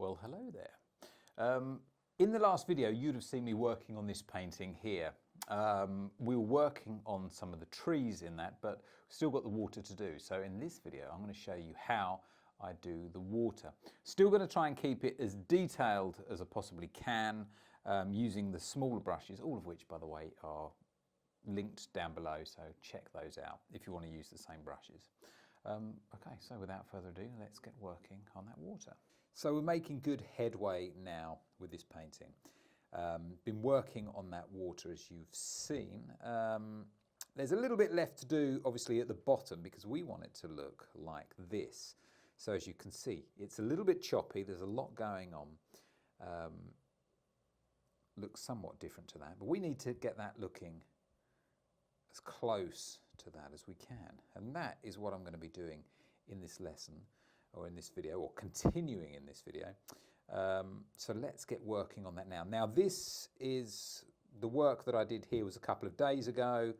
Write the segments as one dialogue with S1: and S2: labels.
S1: Well, hello there. In the last video, you'd have seen me working on this painting here. We were working on some of the trees in that, but we've still got the water to do. So in this video, I'm going to show you how I do the water. Still going to try and keep it as detailed as I possibly can, using the smaller brushes, all of which, by the way, are linked down below, so check those out if you want to use the same brushes. Okay, so without further ado, let's get working on that water. So we're making good headway now with this painting. Been working on that water, as you've seen. There's a little bit left to do, obviously, at the bottom, because we want it to look like this. So as you can see, it's a little bit choppy. There's a lot going on. Looks somewhat different to that, but we need to get that looking as close to that as we can. And that is what I'm going to be doing in this lesson, or in this video, or continuing in this video. So let's get working on that now. Now this is the work that I did here was a couple of days ago.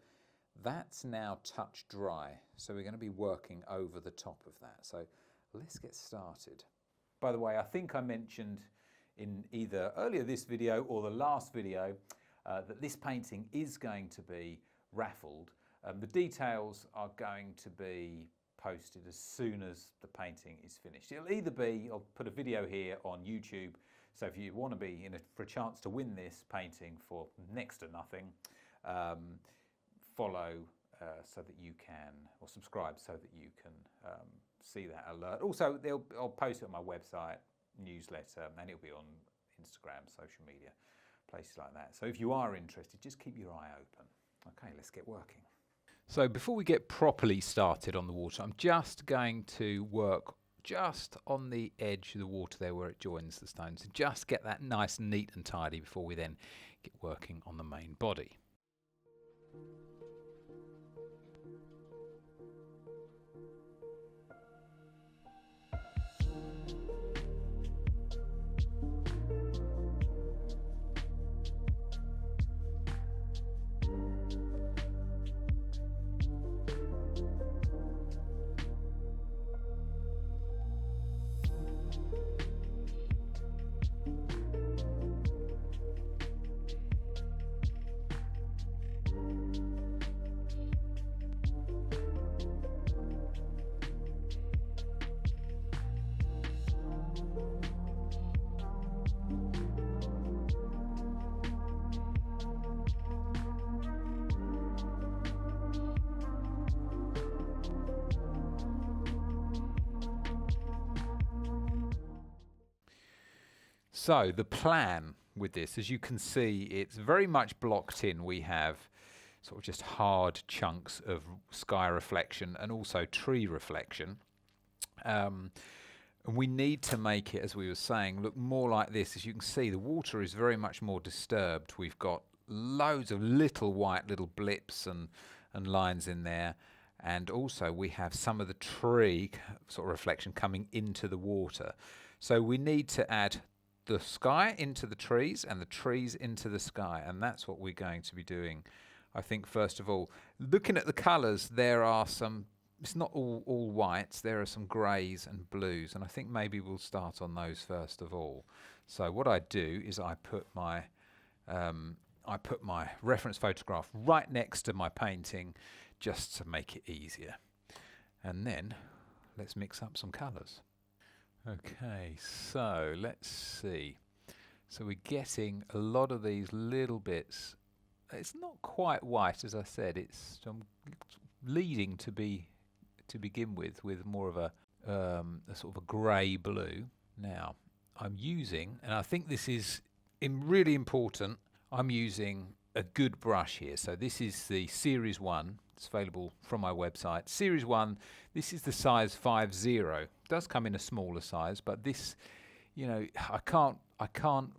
S1: That's now touch dry. So we're going to be working over the top of that. So let's get started. By the way, I think I mentioned in either earlier this video or the last video that this painting is going to be raffled. The details are going to be posted as soon as the painting is finished. It'll either be, I'll put a video here on YouTube, so if you want to be in for a chance to win this painting for next to nothing, follow so that you can, or subscribe so that you can see that alert. Also, I'll post it on my website, newsletter, and it'll be on Instagram, social media, places like that. So if you are interested, just keep your eye open. Okay, let's get working. So before we get properly started on the water, I'm just going to work just on the edge of the water there where it joins the stones, and just get that nice and neat and tidy before we then get working on the main body. So the plan with this, as you can see, it's very much blocked in. We have sort of just hard chunks of sky reflection and also tree reflection. And we need to make it, as we were saying, look more like this. As you can see, the water is very much more disturbed. We've got loads of little white little blips and lines in there. And also we have some of the tree sort of reflection coming into the water. So we need to add the sky into the trees and the trees into the sky, and that's what we're going to be doing. I think first of all, looking at the colours, there are some, it's not all whites, there are some greys and blues, and I think maybe we'll start on those first of all. So what I do is I put my reference photograph right next to my painting just to make it easier. And then let's mix up some colours. Okay, so let's see. So we're getting a lot of these little bits. It's not quite white, as I said. It's leading to begin with more of a sort of a grey blue. Now I'm using, and I think this is really important, I'm using a good brush here. So this is the Series 1. It's available from my website. Series 1, this is the size 50. It does come in a smaller size, but this, you know, I can't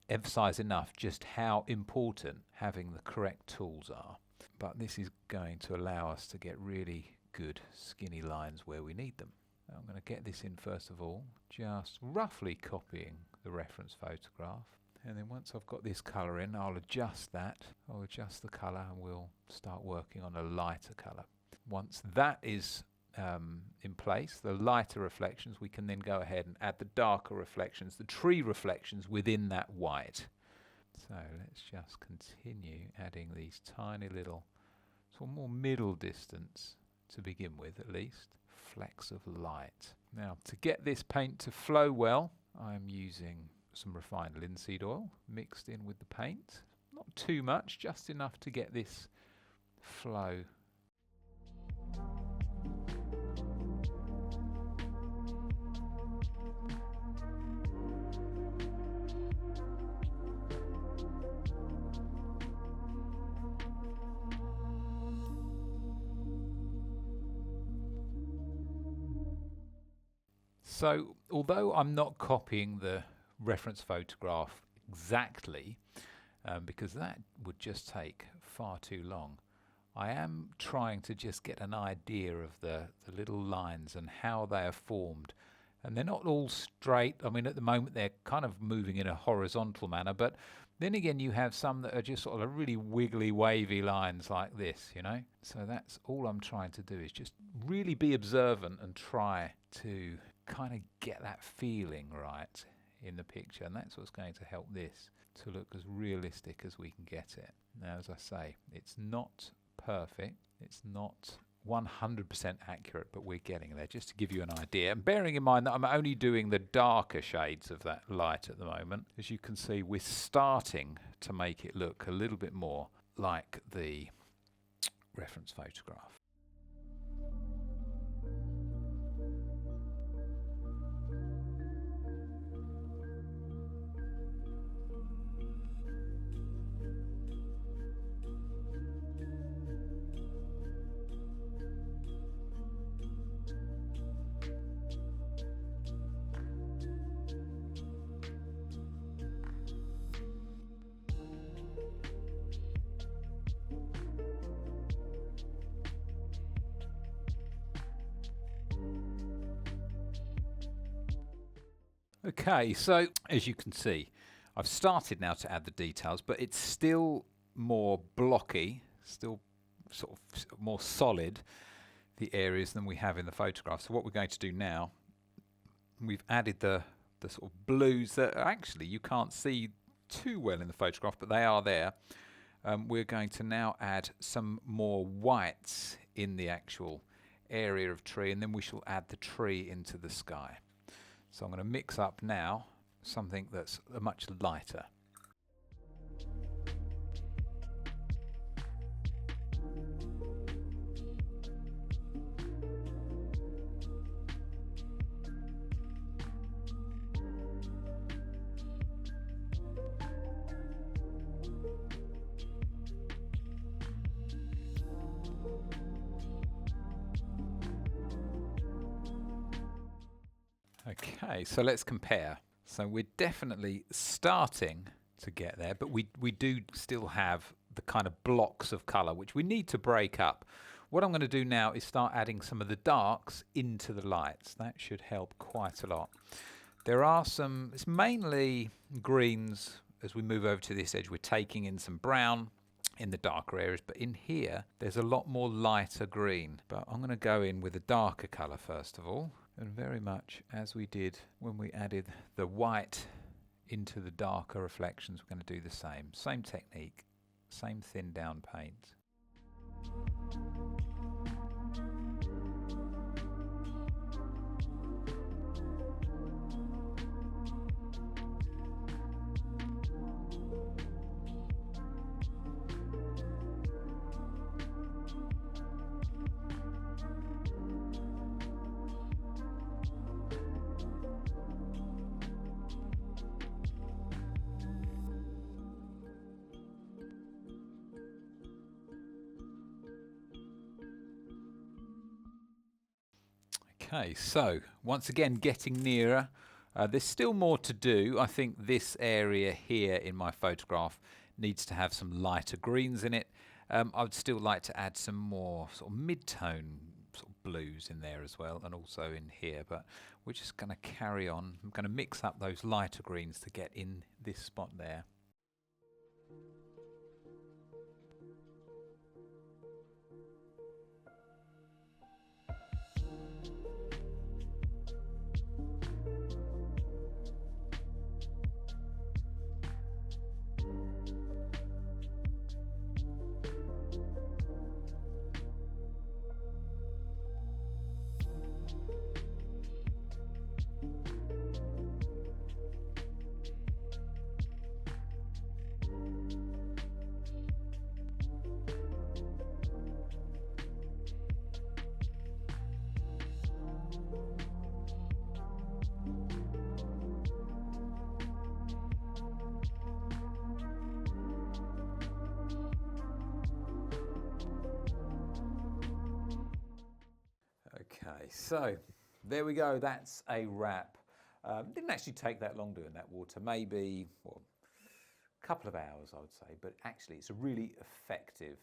S1: emphasize enough just how important having the correct tools are. But this is going to allow us to get really good skinny lines where we need them. I'm going to get this in first of all, just roughly copying the reference photograph. And then once I've got this colour in, I'll adjust that. I'll adjust the colour and we'll start working on a lighter colour. Once that is in place, the lighter reflections, we can then go ahead and add the darker reflections, the tree reflections within that white. So let's just continue adding these tiny little, sort of more middle distance to begin with at least, flecks of light. Now to get this paint to flow well, I'm using some refined linseed oil mixed in with the paint. Not too much, just enough to get this flow. So, although I'm not copying the reference photograph exactly, because that would just take far too long, I am trying to just get an idea of the little lines and how they are formed. And they're not all straight. I mean, at the moment they're kind of moving in a horizontal manner, but then again you have some that are just sort of really wiggly, wavy lines like this, you know? So that's all I'm trying to do, is just really be observant and try to kind of get that feeling right in the picture, and that's what's going to help this to look as realistic as we can get it. Now, as I say, it's not perfect, it's not 100% accurate, but we're getting there, just to give you an idea. And bearing in mind that I'm only doing the darker shades of that light at the moment, as you can see, we're starting to make it look a little bit more like the reference photograph. Okay, so as you can see, I've started now to add the details, but it's still more blocky, still sort of more solid, the areas, than we have in the photograph. So what we're going to do now, we've added the sort of blues that actually you can't see too well in the photograph, but they are there. We're going to now add some more whites in the actual area of tree, and then we shall add the tree into the sky. So I'm going to mix up now something that's much lighter. Okay, so let's compare. So we're definitely starting to get there, but we do still have the kind of blocks of colour which we need to break up. What I'm going to do now is start adding some of the darks into the lights. That should help quite a lot. There are some, it's mainly greens. As we move over to this edge, we're taking in some brown in the darker areas, but in here there's a lot more lighter green. But I'm going to go in with a darker colour first of all. And very much as we did when we added the white into the darker reflections, we're going to do the same. Same technique, same thin down paint. Okay, so once again getting nearer. There's still more to do. I think this area here in my photograph needs to have some lighter greens in it. I would still like to add some more sort of mid-tone sort of blues in there as well, and also in here, but we're just going to carry on. I'm going to mix up those lighter greens to get in this spot there. so there we go. That's a wrap. Didn't actually take that long doing that water. Maybe a couple of hours, I would say. But actually, it's a really effective.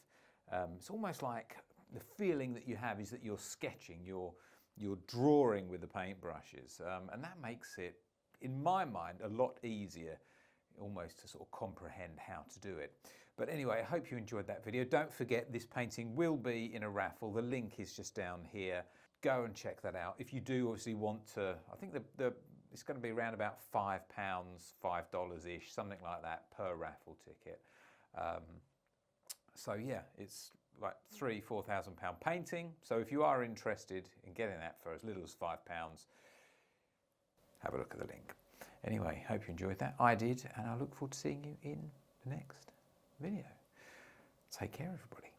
S1: It's almost like the feeling that you have is that you're sketching, you're drawing with the paintbrushes, and that makes it, in my mind, a lot easier almost to sort of comprehend how to do it. But anyway, I hope you enjoyed that video. Don't forget, this painting will be in a raffle. The link is just down here. Go and check that out. If you do obviously want to, I think it's going to be around about £5, $5-ish, something like that per raffle ticket. So yeah, it's like £3,000–4,000 painting. So if you are interested in getting that for as little as £5, have a look at the link. Anyway, hope you enjoyed that. I did, and I look forward to seeing you in the next video. Take care, everybody.